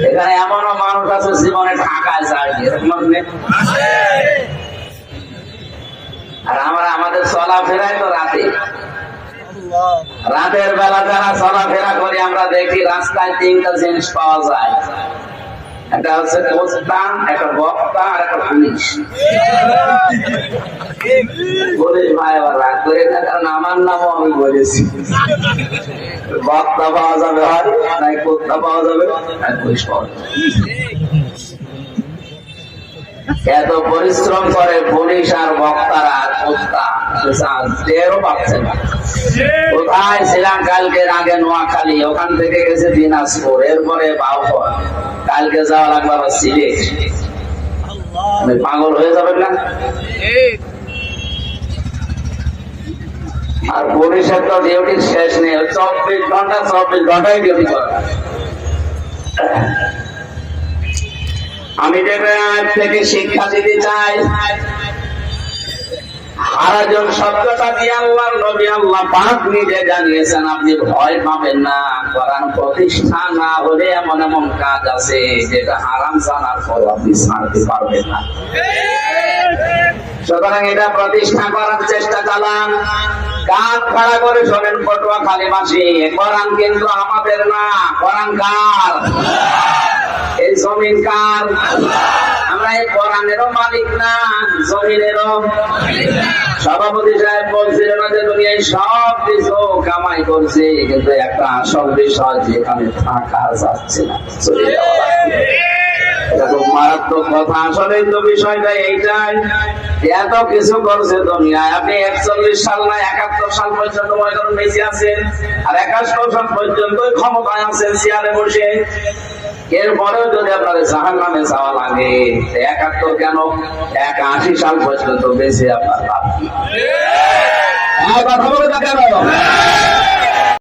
এখানে এমনও মানুষ আছে জীবনে ঢাকায় যায়, আর আমরা আমাদের চলাফেরাই তো রাতে। রাতের বেলা যারা চলাফেরা করি আমরা দেখি রাস্তায় তিনটা জিনিস পাওয়া যায়, একটা হচ্ছে কোস্তান, একটা বক্তা, আর একটা পুলিশ। পুলিশ ভাই আবার রাগ করে না, কারণ আমার নামও আমি বলেছি। বক্তা পাওয়া যাবে হয়, নাই কোস্তা পাওয়া যাবে, নাই পুলিশ পাওয়া যাবে। এত পরিশ্রম করে পুলিশ আর বক্তারা, কোস্তা টেরও পাচ্ছে না। কোথায় ছিলাম কালকের আগে? নোয়াখালী, ওখান থেকে গেছে দিনাজপুর, এরপরে বাউফল, কালকে যাওয়া লাগবে আবার সিলেট। পাগল হয়ে যাবেন না? আর পুলিশের তো ডিউটি শেষ নেই, 24 ঘন্টা 24 ঘন্টায় ডিউটি করে। আমি আজ থেকে শিক্ষা দিতে চাই, হারাজন শব্দটা দিয়ে আল্লাহর নবী আল্লাহ পাক নিজে জানিয়েছেন আপনি ভয় পাবেন না। কোরআন প্রতিষ্ঠা না হলে এমন এমন কাজ আছে যেটা হারাম জানার পর আপনি ছাড়তে পারবেন না। সুতরাং এটা প্রতিষ্ঠা করার চেষ্টা চালান। কান খাড়া করে শোনেন পটুয়াখালীবাসী, কোরআন কিন্তু আমাদের না, কোরআন কার? এই জমিন কার? আমরা এই কোরআনেরও মালিক না, জমিনেরও। সভাপতি সাহেব বলছিলেন যে দুনিয়ায় সব কিছু কামাই করছে, কিন্তু একটা আসল বিষয় যেখানে থাকা যাচ্ছে না, চলে যাওয়া লাগবে। এটা খুব মারাত্মক কথা। আসলে তো বিষয়টা এইটাই, এত কিছু করছে দুনিয়ায়। আপনি 41 সাল না 71 সাল পর্যন্ত মনে করেন বেঁচে আছেন, আর 71 সাল পর্যন্ত ক্ষমতায় আছেন চেয়ারে বসে। এরপরেও যদি আপনাদের জাহান্নামে যাওয়া লাগে, 71 কেন 81 সাল পর্যন্ত বেঁচে আপনার লাভ কি? কথা বলে কেন?